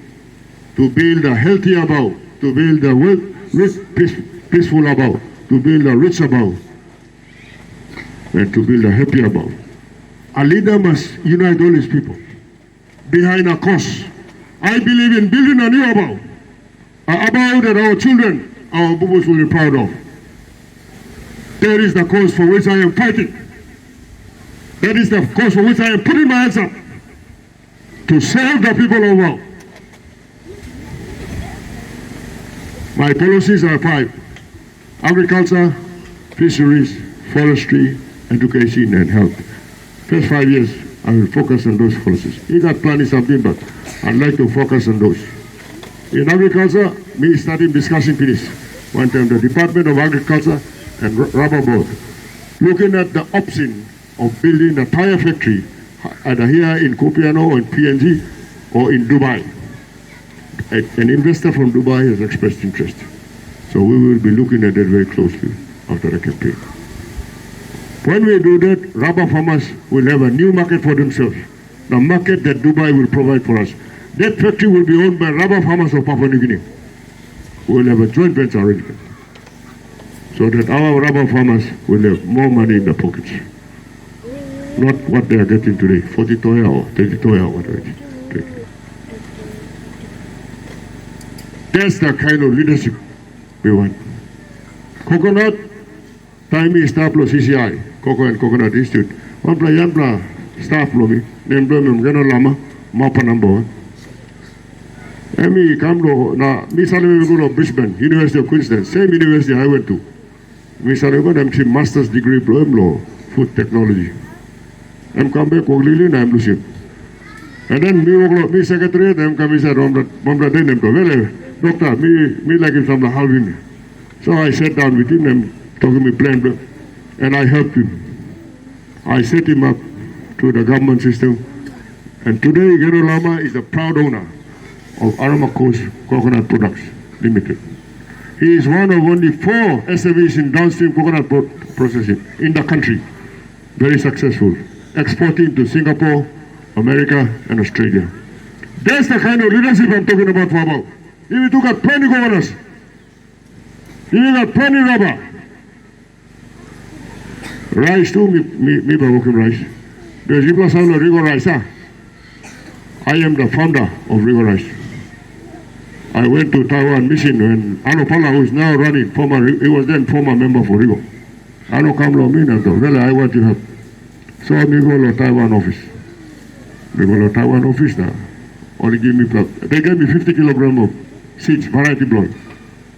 to build a healthy Abau, to build a peaceful Abau, to build a rich Abau, and to build a happy Abau. A leader must unite all his people behind a cause. I believe in building a new Abau, a Abau that our children, our bubus will be proud of. That is the cause for which I am fighting. That is the cause for which I am putting my hands up. To serve the people of Abau. My policies are 5. Agriculture, fisheries, forestry, education and health. First 5 years, I will focus on those policies. You got planning something, but I'd like to focus on those. In agriculture, me starting discussion finish. One time the Department of Agriculture and Rubber Board looking at the option of building a tire factory either here in Kopiano or in PNG or in Dubai. An investor from Dubai has expressed interest. So we will be looking at that very closely after the campaign. When we do that, rubber farmers will have a new market for themselves. The market that Dubai will provide for us. That factory will be owned by rubber farmers of Papua New Guinea. We will have a joint venture arrangement. So that our rubber farmers will have more money in their pockets. Not what they are getting today, 40 toya or 30 toya or whatever it is. That's the kind of leadership we want. Coconut, time is staff lo CCI, Cocoa and Coconut Institute. One pla staff lo mi, name them gano lama, mapa number 1. Emi come lo na mi salami go to Brisbane, University of Queensland, same university I went to. Mi salami go to master's degree lo food technology. I'm come back and I'm losing. And then me secretary, I'm coming said, Momra Denem to Vele, doctor, me like him from the Halvin. So I sat down with him and talking me plan, and I helped him. I set him up to the government system. And today, Gero Lama is the proud owner of Arama Coast Coconut Products Limited. He is one of only 4 SMEs in downstream coconut processing in the country. Very successful. Exporting to Singapore, America and Australia. That's the kind of leadership I'm talking about for Abau. If you took out plenty governors, if you got plenty rubber, rice too, me working rice. There's people saying Rigo Rice. I am the founder of Rigo Rice. I went to Taiwan mission when Anopala, who is now running, he was then former member for Rigo. Ano Kamlo Mina, Vele, I want to help. So I go to Taiwan office. We go to Taiwan office now. Only give me, they gave me 50 kilograms of seeds, variety blood.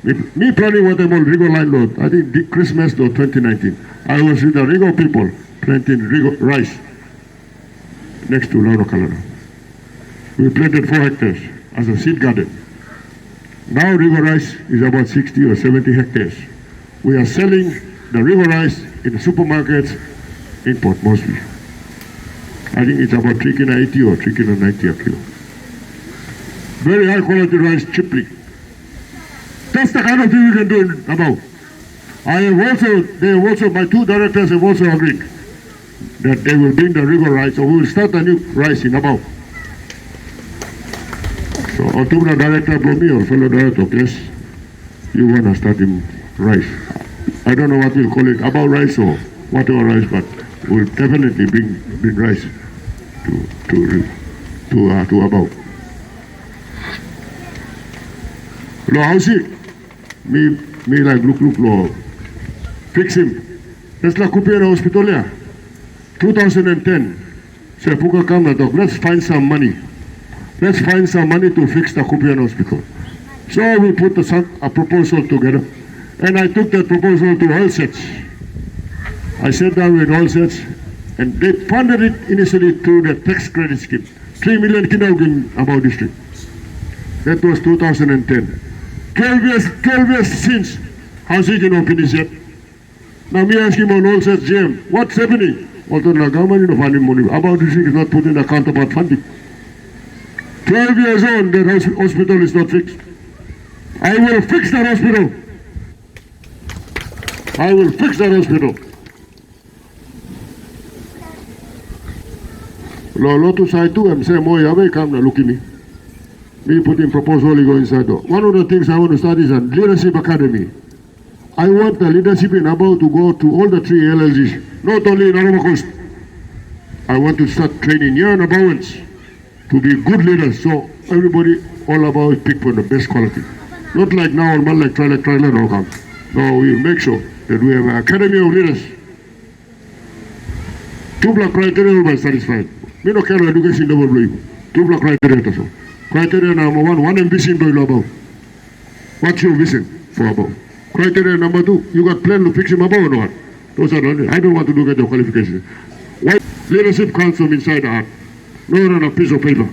Me planting what I'm on Rigo line load, I think Christmas of 2019. I was with the Rigo people planting Rigo rice next to Lauro Kalana. We planted 4 hectares as a seed garden. Now Rigo rice is about 60 or 70 hectares. We are selling the Rigo rice in the supermarkets in Port Moresby. I think it's about 3.80 or 3.90 a kilo. Very high quality rice cheaply. That's the kind of thing we can do in Abau. My 2 directors have also agreed that they will bring the Rigo rice, so we will start a new rice in Abau. So, October director told me, or fellow director, yes, you want to start in rice. I don't know what we'll call it, Abau rice or whatever rice, but we'll definitely bring rice to Abau. Lo hausi, me like look lo, fix him. That's la Kupiana Hospital ya. 2010, say Puka Kamna dog, let's find some money. Let's find some money to fix the Kupiana Hospital. So we put a proposal together, and I took that proposal to all sets. I sat down with all sets, and they funded it initially through the tax credit scheme. 3 million kinaug in Abau district. That was 2010. 12 years since, how's he going to finish yet? Now me ask him on all sets, GM, what's happening? Although the government is not funding money, Abau district is not putting the counterpart funding. 12 years on, that hospital is not fixed. I will fix that hospital. I will fix that hospital. Lotu Saitu, I'm saying, Moy, away, come now, look at me. Me putting proposal, go inside. One of the things I want to start is a leadership academy. I want the leadership in Abau to go to all the 3 LLGs, not only in Aroma Coast. I want to start training young Abauans to be good leaders, so everybody all about pick for the best quality. Not like now, man like try, no come. No, we make sure that we have an academy of leaders. 2 black criteria will be satisfied. Me no care education level blue. 2 black criteria so. Criteria number 1, one ambition to Abau. What's your vision for Abau? Criteria number 2, you got plan to fix him Abau or not? Those are not. I don't want to look at your qualifications. Why leadership comes from inside the heart, not on a piece of paper.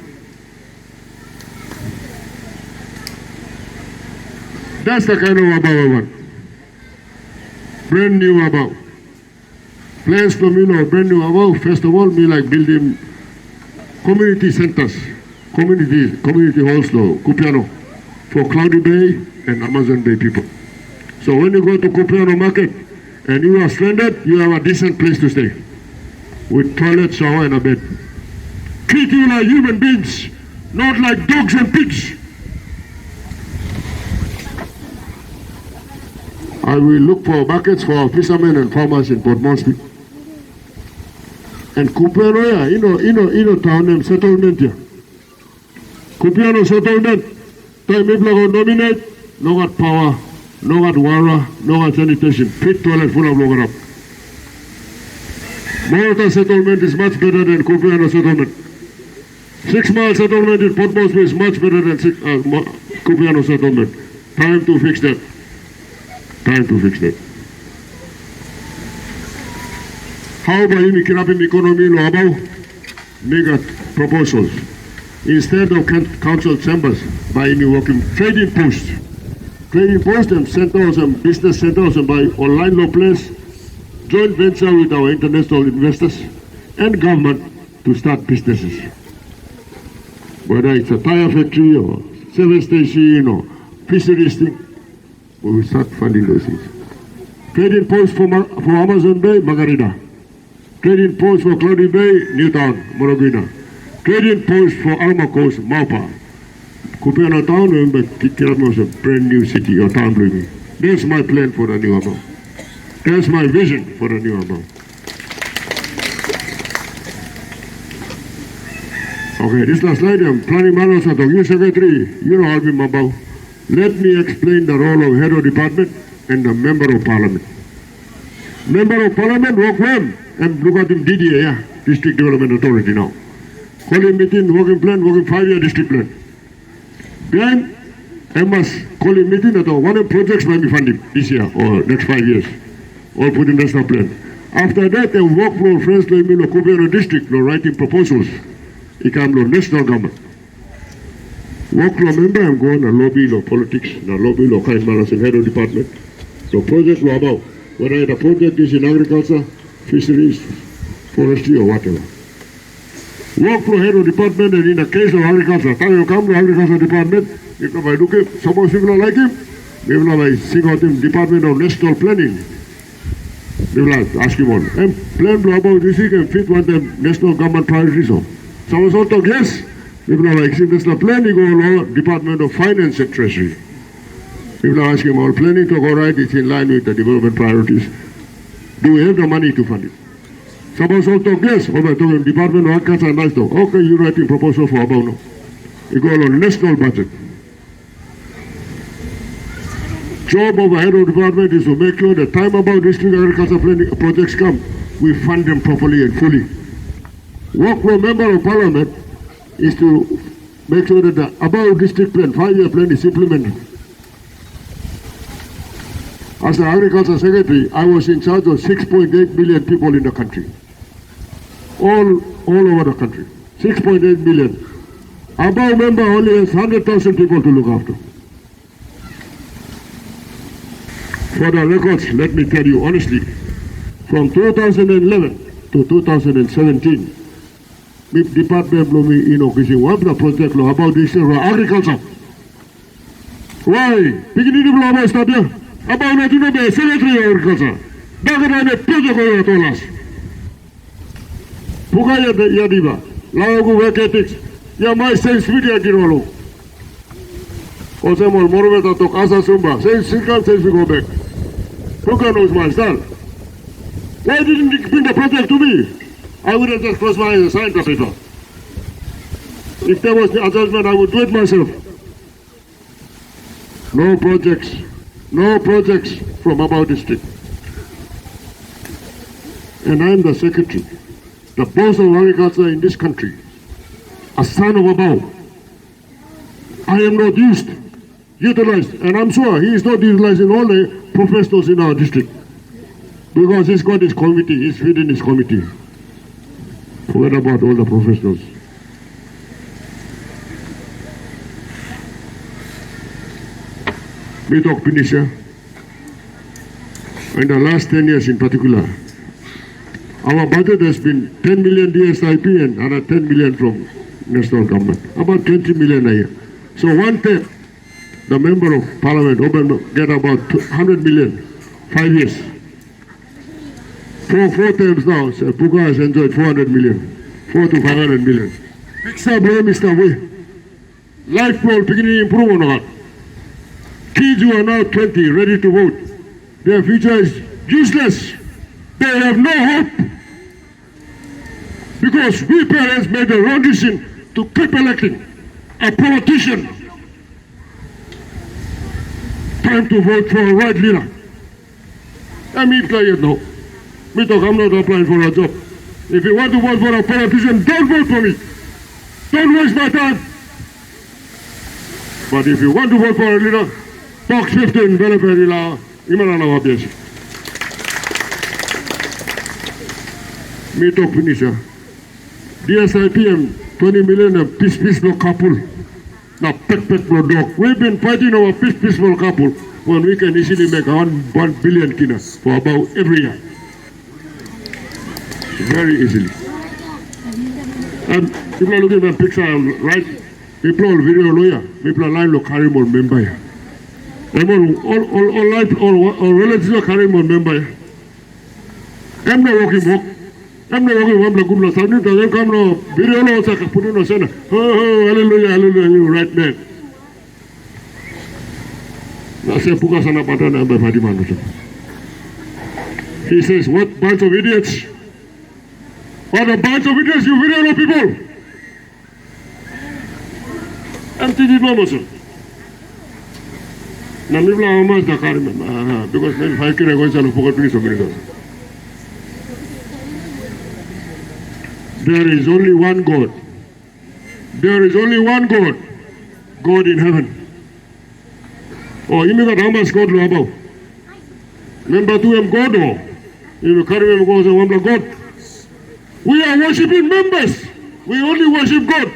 That's the kind of Abau I want. Brand new Abau. Plans for me now, brand new Abau. First of all, me like building community centers, community halls now, Kupiano, for Cloudy Bay and Amazon Bay people. So when you go to Kupiano market and you are stranded, you have a decent place to stay with toilet, shower and a bed. Treat you like human beings, not like dogs and pigs. I will look for markets for fishermen and farmers in Port Moresby. And Kupiano, you know town name settlement here. Kupiano settlement, time people go nominate, no got power, no got water, no got sanitation, pit toilet full of longer up. Morata settlement is much better than Kupiano settlement. 6 Mile settlement in Port Moresby is much better than Kupiano settlement. Time to fix that. Time to fix that. How about you kinapin economy lo Abau? Mega proposals. Instead of council chambers, by me working trading posts. Trading posts and centers and business centers and by online law place, joint venture with our international investors and government to start businesses. Whether it's a tire factory or service station or fisheries thing, we will start funding those things. Trading posts for Amazon Bay, Margarita. Trading posts for Cloudy Bay, Newtown, Morogina. trading post for Alma Coast, Maupa. Kupiana town, remember, Kirama was a brand new city or town, believe. That's my plan for the New Abau. That's my vision for the New Abau. Okay, this last slide, I'm planning matters at the Secretary, you know, I'll be Mabau. Let me explain the role of head of department and the member of parliament. Member of parliament work well, and look at him DDA, yeah, District Development Authority now. Call him meeting, working plan, working 5-year district plan. Then, I must call him meeting at one of projects might be funded this year or next 5 years, or put in national plan. After that, they work for friends like me, Kubiano district, writing proposals. It comes to national government. Work for member, I'm going to lobby law politics, lobby law kind balance in head of department. So project law about whether the project is in agriculture, fisheries, forestry or whatever. Work for head of department, and in the case of agriculture, time you come to agriculture department, if I look at some people like him, they will have sing out him Department of National Planning. They will ask him all. And plan about this he can fit what the national government priorities are. Someone sort of yes, people are like national planning go Department of Finance and Treasury. People are asking about planning to go right, it's in line with the development priorities. Do we have the money to fund it? Someone sort of yes, over to Department of Agriculture and Livestock. Okay, you writing proposal for about now. You go on national budget. Job of a head of department is to make sure the time about district agriculture planning projects come, we fund them properly and fully. Work for a member of parliament is to make sure that the above district plan, 5-year plan is implemented. As the agriculture secretary, I was in charge of 6.8 million people in the country. All over the country. 6.8 million. Abau member only has 100,000 people to look after. For the records, let me tell you honestly, from 2011 to 2017, the department of me in one the project law about this agriculture. Why? Beginning of law stop here. About not to be secretary of agriculture. Bagana the project of Tolas. Pugaya Yadiba, Lago Veketics, Yamai Saints Video Girolo. Osemol Morometa to Casa Sumba, Saints Sinkan says we go back. Puka knows my style. Why didn't you bring the project to me? I would have just closed my eyes and signed the paper. If there was the adjustment, I would do it myself. No projects from Abau district. And I am the secretary, the boss of agriculture in this country, a son of Abau. I am not utilized, and I'm sure he is not utilizing all the professionals in our district. Because he's got his committee, he's feeding his committee. Forget about all the professionals. We talk finish here. In the last 10 years in particular, our budget has been 10 million DSIP and another 10 million from national government. About 20 million a year. So 1/10, the member of parliament get about 100 million, 5 years. Four terms now, so Puka has enjoyed 400 million, 4 to 500 million. Fix Abau Mr. Way. Life goal beginning improve on that. Kids who are now 20, ready to vote, their future is useless. They have no hope. Because we parents made the wrong decision to keep electing a politician. Time to vote for a right leader. I mean, no. Me talk, I'm not applying for a job. If you want to vote for a politician, don't vote for me. Don't waste my time. But if you want to vote for a leader, box 15, Vele Perila, Imanana Wabies. Me talk finish. DSIPM, 20 million of peaceful couple. Now, pet dog. We've been fighting over peaceful couple when we can easily make 1 billion kina for about every year. Very easily. And people are looking at picture, right? People are video lawyer. People are line carry more member. All life or relatives are carrying more member. I'm not working work. I'm not working one block, good something doesn't come no video no saka put no sana. Oh, hallelujah, hallelujah, you right man. I say puka sana patana by Fatima. He says, what bunch of idiots? What a bunch of idiots, you video no people. I'm thinking no sir. Na mibla amas da karima because maybe 5 kilo going to forget to so There is only one God. There is only one God. God in heaven. Oh, you mean that how much God lo about? Member to him God or you carry him goes and one God. We are worshiping members. We only worship God.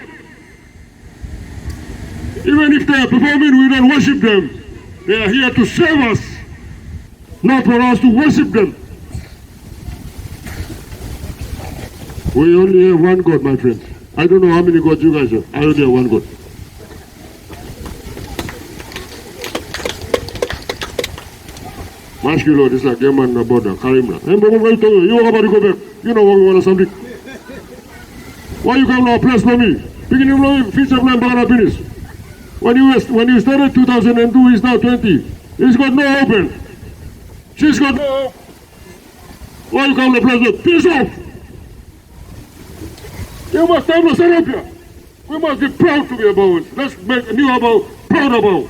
Even if they are performing, we don't worship them. They are here to serve us, not for us to worship them. We only have one God, my friend. I don't know how many gods you guys have. I only have one God. Mashkilo, this is like German border, Karimla. You walk about to go back. You know what we want or something. Why you come to our place for me? Beginning of Fix Abau First. When you started 2002, he's now 20. He's got no open. She's got no hope. Why you come to the place? Peace off. You must have to stand up here. We must be proud to be about it. Let's make a new Abau proud about.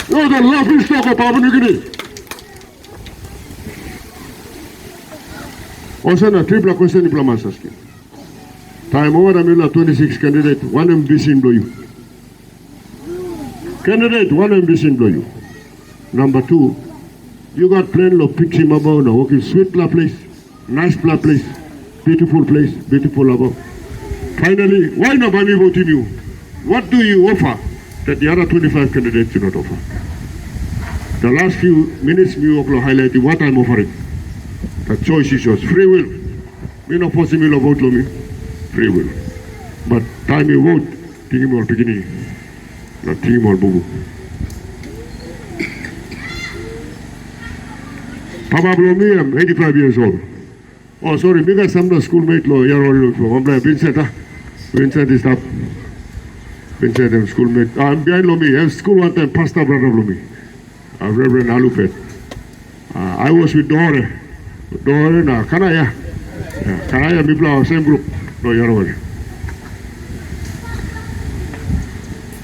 You're the laughing stock of Papua New Guinea. Also, a triple question diplomacy scheme. Time over the middle of 26 candidate, one ambition blow you. Candidate, one ambition blow you. Number 2, you got plenty of Fix Abau now. Okay, sweet place, nice place, beautiful Abau. Finally, why not by me voting you? What do you offer that the other 25 candidates do not offer? The last few minutes, we will highlight what I'm offering. The choice is yours. Free will. We not forcing you to vote for me. Free will. But time you vote, think more beginning. Not think more boo. Probably I'm 85 years old. Oh, sorry, me got some schoolmate law. You're all from Vincent. Vincent is up. Vincent, I'm schoolmate. I'm behind me. I have school one time, pastor brother me. Reverend Alupet. I was with Dore na Kanaya. Kanaya, me play same group. No, you're over.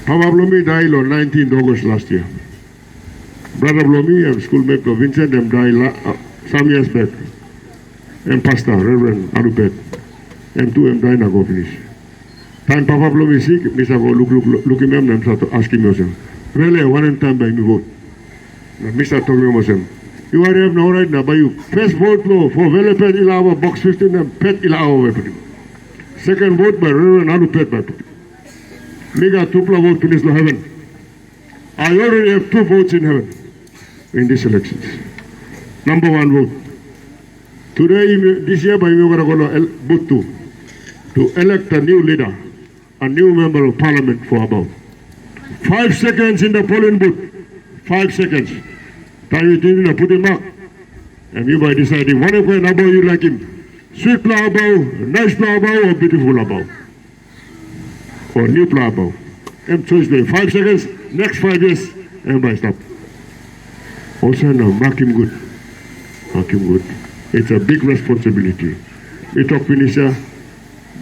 Papa Blomi died on 19th August last year. Brother Blomi and schoolmate of Vincent them died some years back. And Pastor, Reverend Alupet. And 2 them died na go finish. Time Papa Blomi sick, Mr. go look him and start asking me, Vele, one time by me vote. Mr. Togmi you are have no right now, but you first vote for Vele Pet Ilawa box 15 and Pet Ilawa. Second vote by Reverend Alupet by Mega 2 vote finish to heaven. I already have 2 votes in heaven in these elections. Number 1 vote. Today, this year, by me, we're going to vote to elect a new leader, a new member of parliament for about 5 seconds in the polling booth. 5 seconds. Time you didn't put him up. And you by deciding what kind of Abau you like him. Sweet Abau, nice Abau, or beautiful Abau. Or new Abau. And choice by 5 seconds, next 5 years, everybody stop. Also now, mark him good. Mark him good. It's a big responsibility. We talk finisher,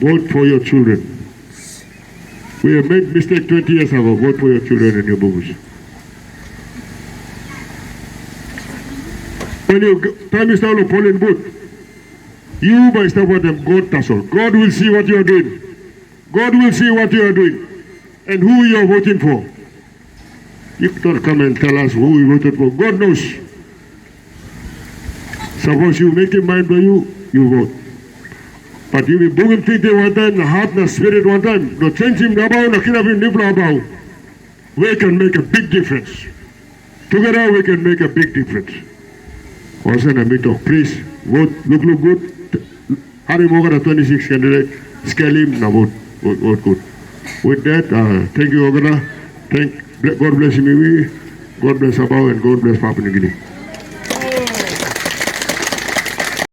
vote for your children. We have made mistake 20 years ago, vote for your children and your babies. When you time is down the polling booth, you by stop with them, God tussle. God will see what you are doing. God will see what you are doing and who you are voting for. You don't come and tell us who you voted for. God knows. Suppose you make your mind for you vote. But you will book him think one time, the heart and the spirit one time. No change him about, no kill him about. We can make a big difference. Together we can make a big difference. Also in the middle, please vote, look good. Hari Moga the 26 candidate, scale him, now vote good. With that, thank you, Ogana. God bless you, God bless Abau, and God bless Papua New Guinea.